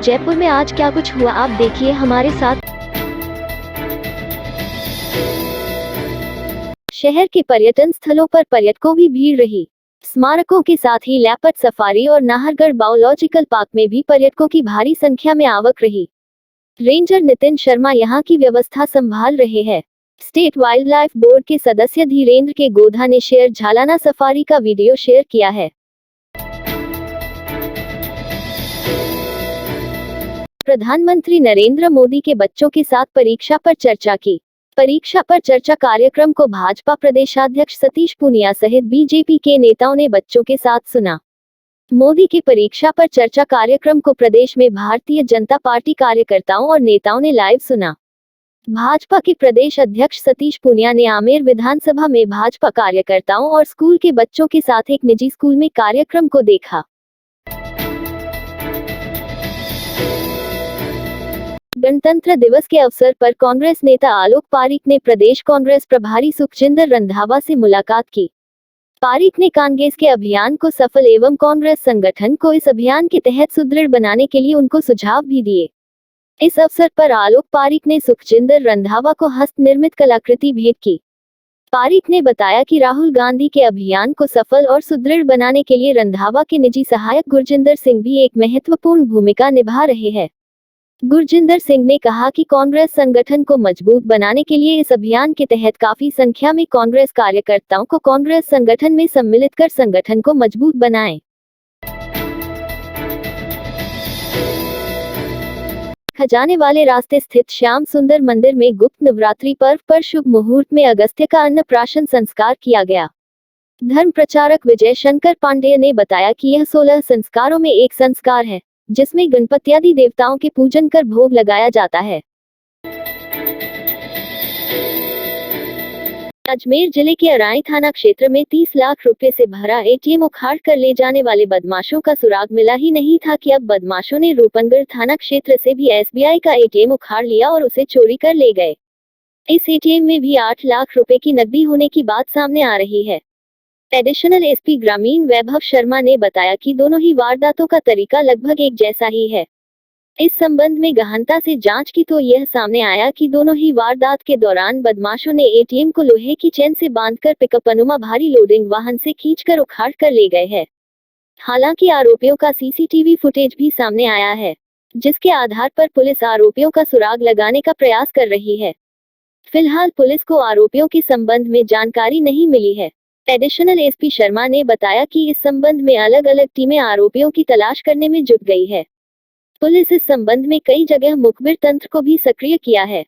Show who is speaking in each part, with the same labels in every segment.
Speaker 1: जयपुर में आज क्या कुछ हुआ आप देखिए हमारे साथ। शहर के पर्यटन स्थलों पर पर्यटकों की भीड़ रही। स्मारकों के साथ ही लेपर्ड सफारी और नाहरगढ़ बायोलॉजिकल पार्क में भी पर्यटकों की भारी संख्या में आवक रही। रेंजर नितिन शर्मा यहां की व्यवस्था संभाल रहे हैं। स्टेट वाइल्ड लाइफ बोर्ड के सदस्य धीरेन्द्र के गोधा ने शेयर झालाना सफारी का वीडियो शेयर किया है। प्रधानमंत्री नरेंद्र मोदी के बच्चों के साथ परीक्षा पर चर्चा की। परीक्षा पर चर्चा कार्यक्रम को भाजपा प्रदेशाध्यक्ष सतीश पूनिया सहित बीजेपी के नेताओं ने बच्चों के साथ सुना। मोदी के परीक्षा पर चर्चा कार्यक्रम को प्रदेश में भारतीय जनता पार्टी कार्यकर्ताओं और नेताओं ने लाइव सुना। भाजपा के प्रदेश अध्यक्ष सतीश पूनिया ने आमेर विधानसभा में भाजपा कार्यकर्ताओं और स्कूल के बच्चों के साथ एक निजी स्कूल में कार्यक्रम को देखा। गणतंत्र दिवस के अवसर पर कांग्रेस नेता आलोक पारीक ने प्रदेश कांग्रेस प्रभारी सुखजिंदर रंधावा से मुलाकात की। पारीक ने कांग्रेस के अभियान को सफल एवं कांग्रेस संगठन को इस अभियान के तहत सुदृढ़ बनाने के लिए उनको सुझाव भी दिए। इस अवसर पर आलोक पारीक ने सुखजिंदर रंधावा को हस्त निर्मित कलाकृति भेंट की। पारीक ने बताया कि राहुल गांधी के अभियान को सफल और सुदृढ़ बनाने के लिए रंधावा के निजी सहायक गुरजिंदर सिंह भी एक महत्वपूर्ण भूमिका निभा रहे हैं। गुरजिंदर सिंह ने कहा कि कांग्रेस संगठन को मजबूत बनाने के लिए इस अभियान के तहत काफी संख्या में कांग्रेस कार्यकर्ताओं को कांग्रेस संगठन में सम्मिलित कर संगठन को मजबूत बनाएं। खजाने वाले रास्ते स्थित श्याम सुंदर मंदिर में गुप्त नवरात्रि पर्व पर शुभ मुहूर्त में अगस्त्य का अन्नप्राशन संस्कार किया गया। धर्म प्रचारक विजय शंकर पांडेय ने बताया कि यह 16 संस्कारों में एक संस्कार है, जिसमें गणपत्यादि देवताओं के पूजन कर भोग लगाया जाता है। अजमेर जिले के अराई थाना क्षेत्र में 30 लाख रुपए से भरा एटीएम उखाड़ कर ले जाने वाले बदमाशों का सुराग मिला ही नहीं था कि अब बदमाशों ने रूपनगढ़ थाना क्षेत्र से भी एसबीआई का एटीएम उखाड़ लिया और उसे चोरी कर ले गए। इस एटीएम में भी 8 लाख रुपए की नकदी होने की बात सामने आ रही है। एडिशनल एसपी ग्रामीण वैभव शर्मा ने बताया कि दोनों ही वारदातों का तरीका लगभग एक जैसा ही है। इस संबंध में गहनता से जांच की तो यह सामने आया कि दोनों ही वारदात के दौरान बदमाशों ने एटीएम को लोहे की चेन से बांधकर पिकअप अनुमा भारी लोडिंग वाहन से खींचकर उखाड़ कर ले गए हैं। हालांकि आरोपियों का सीसीटीवी फुटेज भी सामने आया है, जिसके आधार पर पुलिस आरोपियों का सुराग लगाने का प्रयास कर रही है। फिलहाल पुलिस को आरोपियों के संबंध में जानकारी नहीं मिली है। एडिशनल एसपी शर्मा ने बताया कि इस संबंध में अलग अलग टीमें आरोपियों की तलाश करने में जुट गई है। पुलिस इस संबंध में कई जगह मुखबिर तंत्र को भी सक्रिय किया है।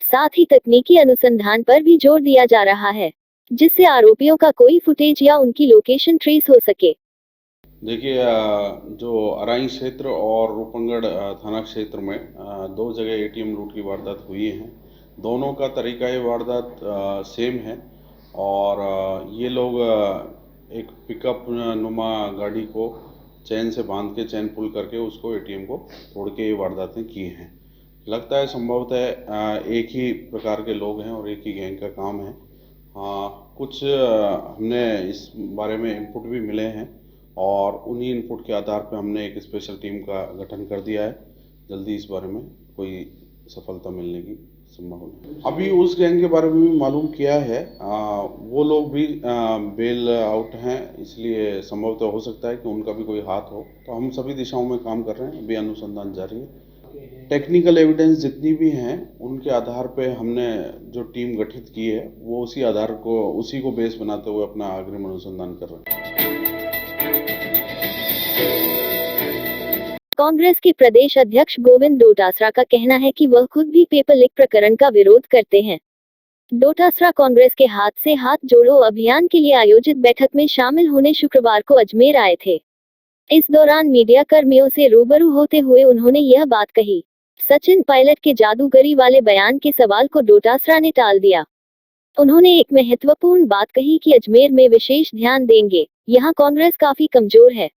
Speaker 1: साथ ही तकनीकी अनुसंधान पर भी जोर दिया जा रहा है, जिससे आरोपियों का कोई फुटेज या उनकी लोकेशन ट्रेस हो सके।
Speaker 2: देखिए, जो अराई क्षेत्र और रूपनगढ़ थाना क्षेत्र में 2 जगह एटीएम लूट की वारदात हुई है। दोनों का तरीका ये वारदात सेम है और ये लोग एक पिकअप नुमा गाड़ी को चैन से बांध के चैन पुल करके उसको एटीएम को तोड़ के ये वारदातें की हैं। लगता है संभवतः एक ही प्रकार के लोग हैं और एक ही गैंग का काम है। कुछ हमने इस बारे में इनपुट भी मिले हैं और उन्हीं इनपुट के आधार पर हमने एक स्पेशल टीम का गठन कर दिया है। जल्दी इस बारे में कोई सफलता मिलने की संभावना है। अभी उस गैंग के बारे में भी मालूम किया है। वो लोग भी बेल आउट हैं, इसलिए संभवतः हो सकता है कि उनका भी कोई हाथ हो। तो हम सभी दिशाओं में काम कर रहे हैं, अभी अनुसंधान जारी है। टेक्निकल एविडेंस जितनी भी हैं उनके आधार पे हमने जो टीम गठित की है वो उसी को बेस बनाते हुए अपना अग्रिम अनुसंधान कर रहे हैं।
Speaker 1: कांग्रेस के प्रदेश अध्यक्ष गोविंद डोटासरा का कहना है कि वह खुद भी पेपर लीक प्रकरण का विरोध करते हैं। डोटासरा कांग्रेस के हाथ से हाथ जोड़ो अभियान के लिए आयोजित बैठक में शामिल होने शुक्रवार को अजमेर आए थे। इस दौरान मीडिया कर्मियों से रूबरू होते हुए उन्होंने यह बात कही। सचिन पायलट के जादूगरी वाले बयान के सवाल को डोटासरा ने टाल दिया। उन्होंने एक महत्वपूर्ण बात कही कि अजमेर में विशेष ध्यान देंगे, यहाँ कांग्रेस काफी कमजोर है।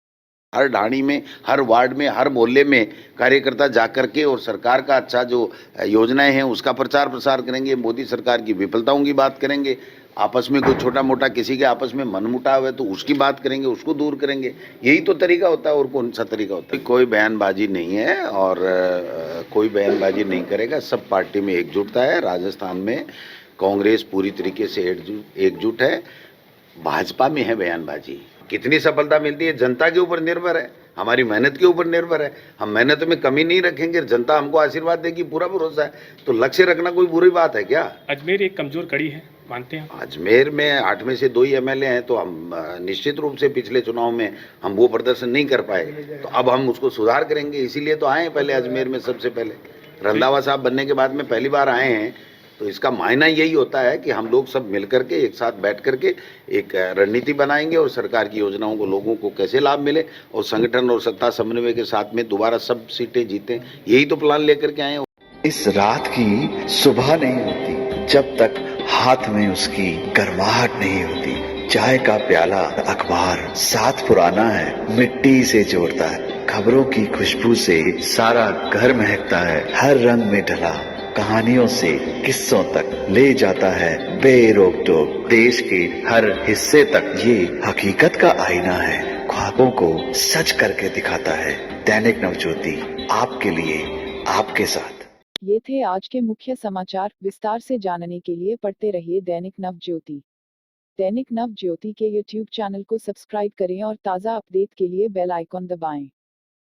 Speaker 3: हर ढाणी में, हर वार्ड में, हर मोहल्ले में कार्यकर्ता जाकर के और सरकार का अच्छा जो योजनाएं हैं उसका प्रचार प्रसार करेंगे। मोदी सरकार की विफलताओं की बात करेंगे आपस में कोई छोटा मोटा किसी के आपस में मनमुटाव है तो उसकी बात करेंगे, उसको दूर करेंगे। यही तो तरीका होता है, और कौन सा तरीका होता है? कोई बयानबाजी नहीं है और कोई बयानबाजी नहीं करेगा। सब पार्टी में एकजुटता है। राजस्थान में कांग्रेस पूरी तरीके से एकजुट है। भाजपा में है बयानबाजी। कितनी सफलता मिलती है जनता के ऊपर निर्भर है, हमारी मेहनत के ऊपर निर्भर है। हम मेहनत में कमी नहीं रखेंगे, जनता हमको आशीर्वाद देगी, पूरा भरोसा है। तो लक्ष्य रखना कोई बुरी बात है क्या?
Speaker 4: अजमेर एक कमजोर कड़ी है, मानते हैं?
Speaker 3: अजमेर में 8 में से 2 ही एमएलए हैं, तो हम निश्चित रूप से पिछले चुनाव में हम वो प्रदर्शन नहीं कर पाए, तो अब हम उसको सुधार करेंगे। इसीलिए तो आए हैं पहले अजमेर में। सबसे पहले रंधावा साहब बनने के बाद में पहली बार आए हैं, तो इसका मायना यही होता है कि हम लोग सब मिल करके एक साथ बैठ करके एक रणनीति बनाएंगे और सरकार की योजनाओं को लोगों को कैसे लाभ मिले और संगठन और सत्ता समन्वय के साथ में दोबारा सब सीटें जीतें। यही तो प्लान लेकर के आए हैं।
Speaker 5: इस रात की सुबह नहीं होती जब तक हाथ में उसकी गर्माहट नहीं होती। चाय का प्याला, अखबार साथ पुराना है, मिट्टी से जोड़ता है। खबरों की खुशबू से सारा घर महकता है। हर रंग में ढला कहानियों से किस्सों तक ले जाता है बेरोक टोक। देश के हर हिस्से तक ये हकीकत का आईना है, ख्वाबों को सच करके दिखाता है। दैनिक नवज्योति, आपके लिए, आपके साथ।
Speaker 6: ये थे आज के मुख्य समाचार। विस्तार से जानने के लिए पढ़ते रहिए दैनिक नवज्योति। दैनिक नवज्योति के YouTube चैनल को सब्सक्राइब करें और ताज़ा अपडेट के लिए बेल आइकॉन दबाएं।